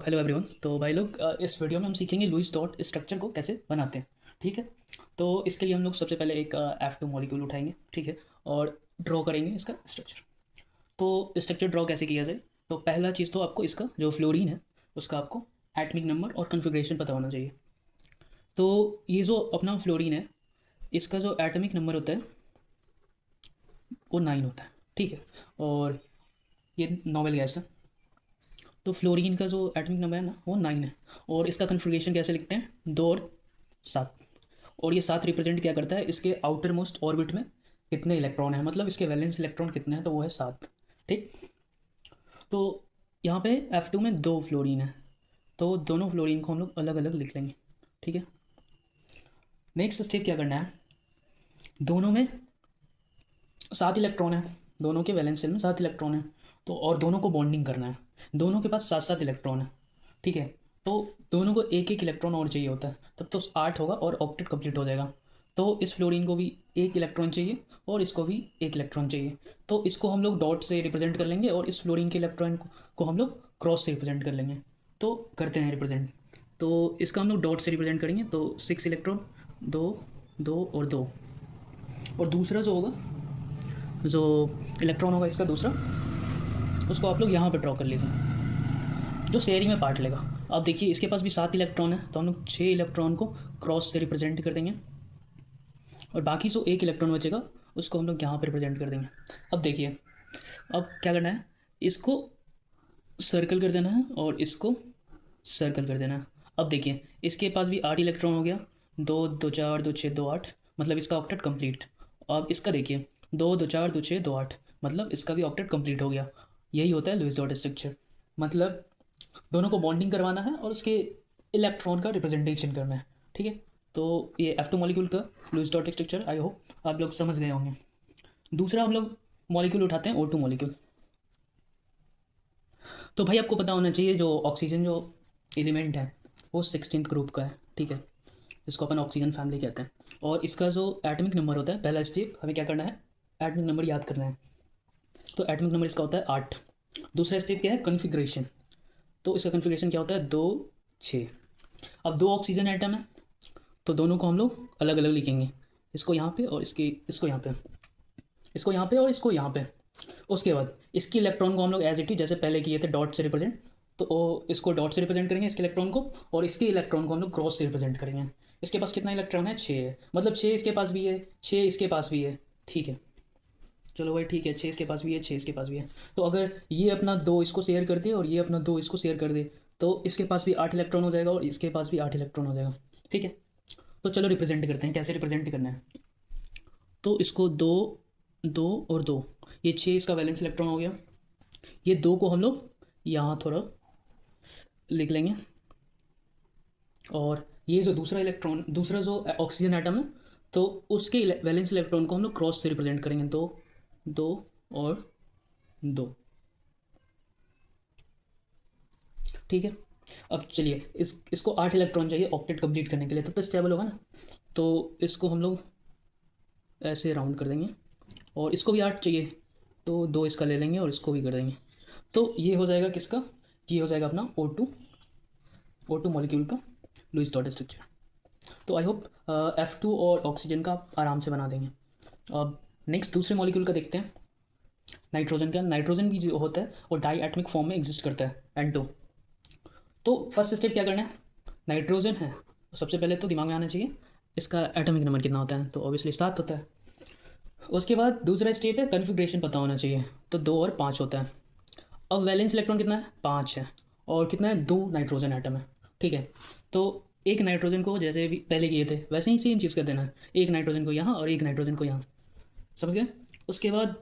Hello everyone. तो भाई लोग इस वीडियो में हम सीखेंगे लुईस डॉट स्ट्रक्चर को कैसे बनाते हैं। ठीक है। तो इसके लिए हम लोग सबसे पहले एक F2 मॉलिक्यूल उठाएंगे। ठीक है। और ड्रॉ करेंगे इसका स्ट्रक्चर। तो स्ट्रक्चर ड्रॉ कैसे किया जाए, तो पहला चीज़ तो आपको इसका जो फ्लोरीन है उसका आपको एटमिक नंबर और कन्फिग्रेशन पता होना चाहिए। तो ये जो अपना फ्लोरीन है इसका जो एटमिक नंबर होता है वो 9 होता है। ठीक है। और ये नॉर्मल गैस है। तो फ्लोरीन का जो एटमिक नंबर है ना वो 9 है। और इसका कन्फिग्रेशन कैसे लिखते हैं, 2 और 7। और ये 7 रिप्रेजेंट क्या करता है, इसके आउटर मोस्ट ऑर्बिट में कितने इलेक्ट्रॉन है, मतलब इसके वैलेंस इलेक्ट्रॉन कितने हैं, तो वो है 7। ठीक। तो यहाँ पे F2 में 2 फ्लोरीन है, तो दोनों फ्लोरीन को हम लोग अलग अलग लिख लेंगे। ठीक है। नेक्स्ट स्टेप क्या करना है, दोनों में 7 इलेक्ट्रॉन है, दोनों के वैलेंस शेल में 7 इलेक्ट्रॉन है। तो और दोनों को बॉन्डिंग करना है, दोनों के पास 7 7 इलेक्ट्रॉन है। ठीक है। तो दोनों को एक एक इलेक्ट्रॉन और चाहिए होता है, तब तो 8 होगा और ऑक्टेट कंप्लीट हो जाएगा। तो इस फ्लोरीन को भी एक इलेक्ट्रॉन चाहिए और इसको भी एक इलेक्ट्रॉन चाहिए। तो इसको हम लोग डॉट से रिप्रेजेंट कर लेंगे और इस फ्लोरीन के इलेक्ट्रॉन को हम लोग क्रॉस से रिप्रेजेंट कर लेंगे। तो करते हैं रिप्रेजेंट। तो इसका हम लोग डॉट से रिप्रेजेंट करेंगे, तो 6 इलेक्ट्रॉन, 2 2 और 2। और दूसरा जो होगा, जो इलेक्ट्रॉन होगा इसका दूसरा, उसको आप लोग यहाँ पर ड्रॉ कर लीजिए, जो शेयरिंग में बांट लेगा। अब देखिए इसके पास भी 7 इलेक्ट्रॉन है, तो हम लोग 6 इलेक्ट्रॉन को क्रॉस से रिप्रेजेंट कर देंगे और बाकी जो एक इलेक्ट्रॉन बचेगा उसको हम लोग यहाँ पर रिप्रेजेंट कर देंगे। अब देखिए, अब क्या करना है, इसको सर्कल कर देना है और इसको सर्कल कर देना है। अब देखिए इसके पास भी 8 इलेक्ट्रॉन हो गया, 2 2 4 2 6 2 8, मतलब इसका ऑक्टेट कंप्लीट। अब इसका देखिए 2 2 4 2 6 2 8, मतलब इसका भी ऑक्टेट कंप्लीट हो गया। यही होता है लुईस डॉट स्ट्रक्चर, मतलब दोनों को बॉन्डिंग करवाना है और उसके इलेक्ट्रॉन का रिप्रेजेंटेशन करना है। ठीक है। तो ये F2 मॉलिक्यूल का Lewis dot structure I hope आप लोग समझ गए होंगे। दूसरा हम लोग मॉलिक्यूल उठाते हैं O2 मॉलिक्यूल। तो भाई आपको पता होना चाहिए जो ऑक्सीजन जो एलिमेंट है वो 16th ग्रुप का है। ठीक है। इसको अपन ऑक्सीजन फैमिली कहते हैं। और इसका जो एटमिक नंबर होता है, पहला स्टेप हमें क्या करना है, एटमिक नंबर याद करना है। तो एटमिक नंबर इसका होता है 8। दूसरा स्टेप क्या है, कन्फिग्रेशन। तो इसका कन्फिग्रेशन क्या होता है, 2 6। अब 2 ऑक्सीजन एटम है, तो दोनों को हम लोग अलग अलग लिखेंगे, इसको यहाँ पे और इसको यहाँ पे, इसको यहाँ पे और इसको यहाँ पे। उसके बाद इसकी इलेक्ट्रॉन को हम लोग एज इट इज जैसे पहले किए थे डॉट से रिप्रेजेंट, तो इसको डॉट से रिप्रेजेंट करेंगे इसके इलेक्ट्रॉन को, और इसके इलेक्ट्रॉन को हम लोग क्रॉस से रिप्रेजेंट करेंगे। इसके पास कितना इलेक्ट्रॉन है, 6 है, मतलब 6 इसके पास भी है, 6 इसके पास भी है। ठीक है। चलो भाई ठीक है, 6 इसके पास भी है, 6 इसके पास भी है। तो अगर ये अपना 2 इसको शेयर कर दे और ये अपना 2 इसको शेयर कर दे, तो इसके पास भी 8 इलेक्ट्रॉन हो जाएगा और इसके पास भी 8 इलेक्ट्रॉन हो जाएगा। ठीक है। तो चलो रिप्रेजेंट करते हैं, कैसे रिप्रेजेंट करना है। तो इसको 2 2 और 2, ये 6 इसका वैलेंस इलेक्ट्रॉन हो गया। ये 2 को हम लोग यहाँ थोड़ा लिख लेंगे। और ये जो दूसरा इलेक्ट्रॉन, दूसरा जो ऑक्सीजन एटम है, तो उसके वैलेंस इलेक्ट्रॉन को हम लोग क्रॉस से रिप्रेजेंट करेंगे, 2 2 और 2। ठीक है। अब चलिए इसको 8 इलेक्ट्रॉन चाहिए ऑक्टेट कंप्लीट करने के लिए, तब तो स्टेबल होगा ना। तो इसको हम लोग ऐसे राउंड कर देंगे और इसको भी 8 चाहिए, तो 2 इसका ले लेंगे और इसको भी कर देंगे। तो ये हो जाएगा किसका, ये हो जाएगा अपना O2 मॉलिक्यूल का लुईस डॉट स्ट्रक्चर। तो आई होप F2 और ऑक्सीजन का आराम से बना देंगे। अब नेक्स्ट दूसरे मॉलिक्यूल का देखते हैं, नाइट्रोजन का। नाइट्रोजन भी जो होता है वो डाई एटमिक फॉर्म में एग्जिस्ट करता है, N2। तो फर्स्ट स्टेप क्या करना है, नाइट्रोजन है तो सबसे पहले तो दिमाग में आना चाहिए इसका एटॉमिक नंबर कितना होता है, तो ऑब्वियसली 7 होता है। उसके बाद दूसरा स्टेप है कन्फिग्रेशन पता होना चाहिए, तो 2 और 5 होता है। अब वैलेंस इलेक्ट्रॉन कितना है, 5 है। और कितना है, 2 नाइट्रोजन एटम है। ठीक है। तो एक नाइट्रोजन को जैसे भी पहले किए थे वैसे ही सेम चीज़ कर देना है, एक नाइट्रोजन को यहाँ और एक नाइट्रोजन को यहाँ। समझ गए। उसके बाद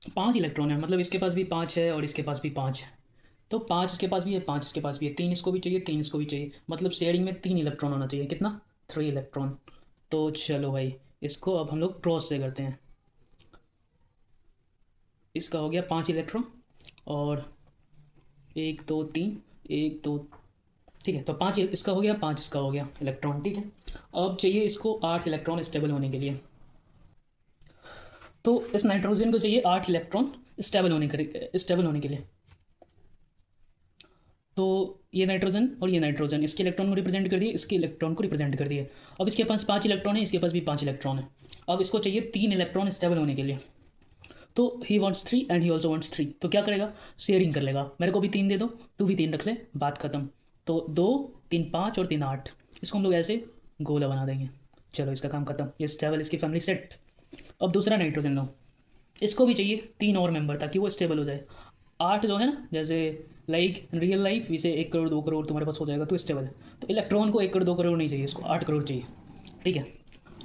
5 इलेक्ट्रॉन है, मतलब इसके पास भी 5 है और इसके पास भी 5 है। तो 5 इसके पास भी है, 5 इसके पास भी है, 3 इसको भी चाहिए, 3 इसको भी चाहिए, मतलब शेयरिंग में 3 इलेक्ट्रॉन होना चाहिए, कितना, 3 इलेक्ट्रॉन। तो चलो भाई इसको अब हम लोग क्रॉस से करते हैं। इसका हो गया 5 इलेक्ट्रॉन और 1 2 3, 1 2। ठीक है। तो 5 इसका हो गया, 5 इसका हो गया इलेक्ट्रॉन। ठीक है। अब चाहिए इसको 8 इलेक्ट्रॉन स्टेबल होने के लिए। तो इस नाइट्रोजन को चाहिए 8 इलेक्ट्रॉन स्टेबल होने के लिए। तो ये नाइट्रोजन और ये नाइट्रोजन इसके इलेक्ट्रॉन को रिप्रेजेंट कर दिए, इसके इलेक्ट्रॉन को रिप्रेजेंट कर दिए। अब इसके पास 5 इलेक्ट्रॉन है, इसके पास भी 5 इलेक्ट्रॉन है। अब इसको चाहिए 3 इलेक्ट्रॉन स्टेबल होने के लिए। तो he wants 3 and he also wants 3। तो क्या करेगा, शेयरिंग कर लेगा, मेरे को भी 3 दे दो, तू भी 3 रख ले, बात खत्म। तो 2 3 5 और 3 8, इसको हम लोग ऐसे गोला बना देंगे। चलो इसका काम खत्म, ये स्टेबल, इसकी फैमिली सेट। अब दूसरा नाइट्रोजन लो, इसको भी चाहिए 3 और मेंबर ताकि वो स्टेबल हो जाए। 8 जो है ना, जैसे लाइक रियल लाइफ वैसे 1 करोड़ 2 करोड़ तुम्हारे पास हो जाएगा तो स्टेबल है। तो इलेक्ट्रॉन को 1 करोड़ 2 करोड़ नहीं चाहिए, इसको 8 करोड़ चाहिए। ठीक है,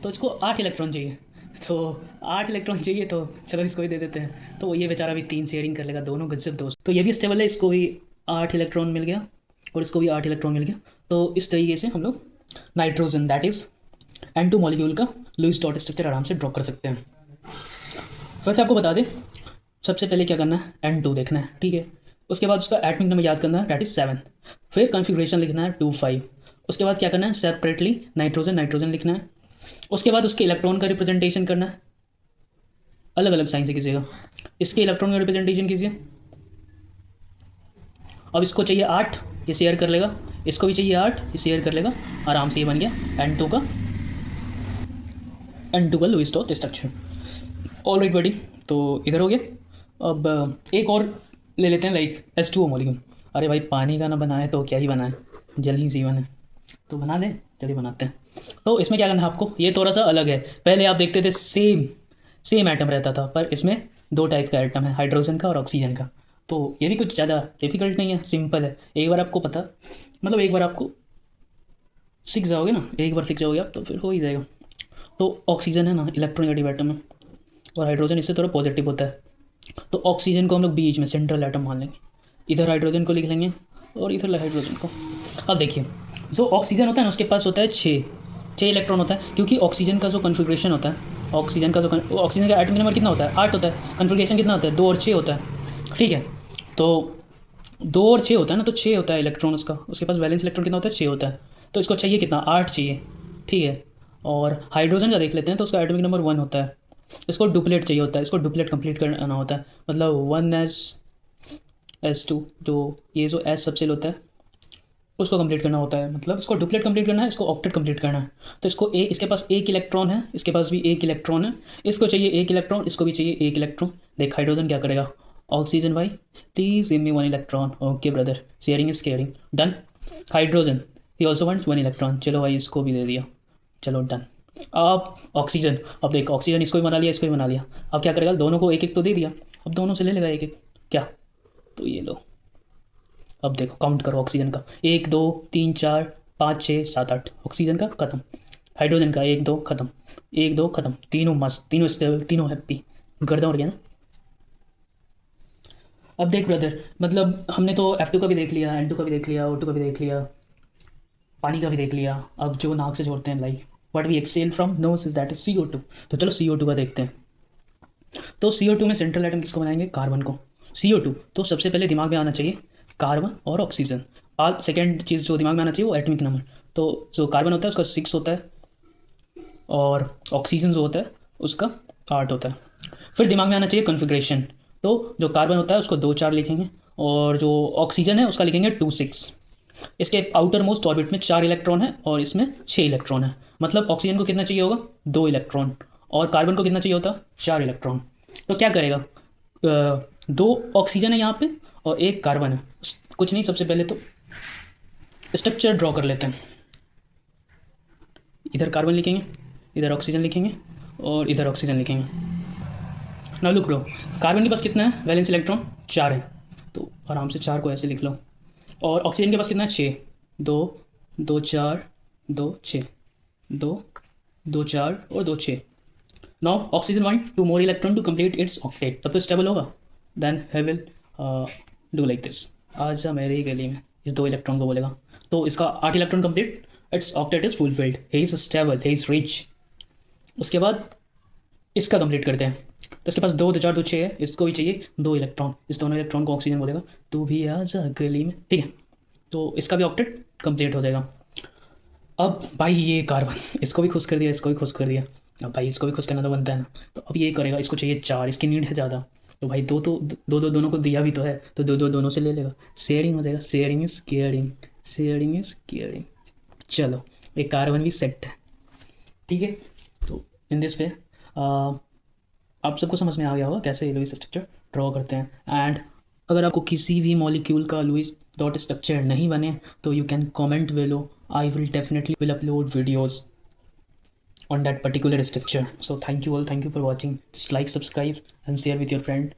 तो इसको 8 इलेक्ट्रॉन चाहिए। तो 8 इलेक्ट्रॉन चाहिए, तो चलो इसको ही दे देते हैं। तो ये बेचारा भी 3 शेयरिंग कर लेगा, दोनों गजब दोस्त। तो ये भी स्टेबल है, इसको भी 8 इलेक्ट्रॉन मिल गया और इसको भी 8 इलेक्ट्रॉन मिल गया। तो इस तरीके से हम लोग nitrogen that is N2 molecule का लुईस डॉट स्ट्रक्चर आराम से ड्रॉ कर सकते हैं। फिर से आपको बता दें, सबसे पहले क्या करना है, N2 देखना है। ठीक है, उसके बाद उसका एटमिक नंबर याद करना है, दैट इज़ 7। फिर कॉन्फ़िगरेशन लिखना है 2 5। उसके बाद क्या करना है, सेपरेटली नाइट्रोजन नाइट्रोजन लिखना है। उसके बाद उसके इलेक्ट्रॉन का रिप्रेजेंटेशन करना है, अलग अलग साइन से कीजिएगा। इसके इलेक्ट्रॉन का रिप्रेजेंटेशन कीजिए। अब इसको चाहिए 8, ये शेयर कर लेगा। इसको भी चाहिए 8, ये शेयर कर लेगा। आराम से ये बन गया N2 का लुईस डॉट स्ट्रक्चर। ऑलराइट बडी, तो इधर हो गया। अब एक और ले लेते हैं, लाइक H2O मॉलिक्यूल। अरे भाई पानी का ना बनाए तो क्या ही बनाए, जल ही जीवन है, तो बना दें, चलिए बनाते हैं। तो इसमें क्या करना है आपको, ये थोड़ा सा अलग है। पहले आप देखते थे सेम एटम रहता था, पर इसमें 2 टाइप का एटम है, हाइड्रोजन का और ऑक्सीजन का। तो ये भी कुछ ज़्यादा डिफिकल्ट नहीं है, सिंपल है। एक बार आपको पता, मतलब एक बार आपको सीख जाओगे ना, एक बार सीख जाओगे आप तो फिर हो ही जाएगा। तो ऑक्सीजन है ना इलेक्ट्रोनेगेटिव एटम है, और हाइड्रोजन इससे थोड़ा पॉजिटिव होता है। तो ऑक्सीजन को हम लोग बीच में सेंट्रल एटम मान लेंगे, इधर हाइड्रोजन को लिख लेंगे और इधर हाइड्रोजन को। अब देखिए, जो ऑक्सीजन होता है ना उसके पास होता है 6 इलेक्ट्रॉन होता है, क्योंकि ऑक्सीजन का जो कन्फिग्रेशन होता है, ऑक्सीजन का एटॉमिक नंबर कितना होता है, 8 होता है। कन्फिग्रेशन कितना होता है, 2 और 6 होता है। ठीक है, तो 2 और 6 होता है ना, तो 6 होता है इलेक्ट्रॉन उसका। उसके पास वैलेंस इलेक्ट्रॉन कितना होता है, 6 होता है। तो इसको चाहिए कितना, 8 चाहिए। ठीक है, और हाइड्रोजन का देख लेते हैं, तो उसका एटॉमिक नंबर 1 होता है। इसको डुप्लेट चाहिए होता है, इसको डुप्लेट कंप्लीट करना होता है, मतलब 1s2, जो ये जो S सबसेल होता है उसको कंप्लीट करना होता है, मतलब इसको डुप्लेट कंप्लीट करना है, इसको ऑक्टेट कंप्लीट करना है। तो इसके पास 1 इलेक्ट्रॉन है, इसके पास भी 1 इलेक्ट्रॉन है। इसको चाहिए 1 इलेक्ट्रॉन, इसको भी चाहिए 1 इलेक्ट्रॉन। देख हाइड्रोजन क्या करेगा, ऑक्सीजन भाई please give me 1 electron. Okay brother, sharing is caring, done. Hydrogen he also wants 1 electron, चलो भाई इसको भी दे दिया, चलो डन। अब ऑक्सीजन, अब देख ऑक्सीजन इसको भी बना लिया, इसको भी बना लिया। अब क्या करेगा, दोनों को 1 1 तो दे दिया, अब दोनों से ले लेगा 1 1, क्या, तो ये लो। अब देखो काउंट करो ऑक्सीजन का, 1 2 3 4 5 6 7 8, ऑक्सीजन का खत्म। हाइड्रोजन का 1 2 खत्म, 1 2 खत्म, तीनों मस्त, तीनों स्टेबल, तीनों हैप्पी, गर्दा हो गया ना। अब देख ब्रदर, मतलब हमने तो F2 का भी देख लिया, N2 का भी देख लिया, O2 का भी देख लिया, पानी का भी देख लिया। अब जो नाक से छोड़ते हैं, like what we exhale from nose is that is CO2। तो चलो CO2 का देखते हैं। तो CO2 में सेंट्रल एटम किसको बनाएंगे, कार्बन को। CO2, तो सबसे पहले दिमाग में आना चाहिए कार्बन और ऑक्सीजन। आज सेकेंड चीज़ जो दिमाग में आना चाहिए वो एटमिक नंबर। तो जो कार्बन होता है उसका 6 होता है, और ऑक्सीजन जो होता है उसका 8 होता है। फिर दिमाग में आना चाहिए कॉन्फ़िगरेशन। तो जो कार्बन होता है उसको 2 4 लिखेंगे, और जो ऑक्सीजन है उसका लिखेंगे 2 6। इसके आउटर मोस्ट ऑर्बिट में 4 इलेक्ट्रॉन है और इसमें 6 इलेक्ट्रॉन है। मतलब ऑक्सीजन को कितना चाहिए होगा, 2 इलेक्ट्रॉन, और कार्बन को कितना चाहिए होता, 4 इलेक्ट्रॉन। तो क्या करेगा, 2 ऑक्सीजन है यहाँ पे और 1 कार्बन है। कुछ नहीं, सबसे पहले तो स्ट्रक्चर ड्रॉ कर लेते हैं। इधर कार्बन लिखेंगे, इधर ऑक्सीजन लिखेंगे, और इधर ऑक्सीजन लिखेंगे। ना लुक लो, कार्बन के पास कितना है, वैलेंस इलेक्ट्रॉन 4 है, तो आराम से 4 को ऐसे लिख लो। और ऑक्सीजन के पास कितना है, 6, 2 2 4 2 6, 2 2 4 और 2 6। Now oxygen want 2 more electron to complete its octet, तब तो स्टेबल होगा। Then he will do like this, आजा मेरे ही गली में, इस 2 इलेक्ट्रॉन को बोलेगा। तो इसका 8 electron complete, its octet is fulfilled, he is stable, he is rich. उसके बाद इसका कंप्लीट करते हैं। तो इसके पास 2 2 4 2 6 है, इसको भी चाहिए 2 इलेक्ट्रॉन, इस दोनों इलेक्ट्रॉन को ऑक्सीजन बोलेगा, तू भी आजा गली में। ठीक है, तो इसका भी ऑक्टेट कंप्लीट हो जाएगा। अब भाई ये कार्बन, इसको भी खुश कर दिया, इसको भी खुश कर दिया। अब भाई इसको भी खुश करना तो बनता है ना, तो अब ये करेगा, इसको चाहिए 4, इसकी नीड है ज़्यादा। तो भाई दोनों को दिया भी तो है, तो दोनों से ले लेगा, शेयरिंग हो जाएगा, sharing is caring, sharing is caring. चलो, एक कार्बन भी सेट है, ठीक है। तो इन दिस पे आप सबको समझ में आ गया होगा कैसे लुईस स्ट्रक्चर ड्रॉ करते हैं। एंड अगर आपको किसी भी मॉलिक्यूल का लुईस डॉट स्ट्रक्चर नहीं बने तो you can comment below. I will definitely will upload videos on that particular structure. So thank you all, thank you for watching. Just like, subscribe and share with your friend.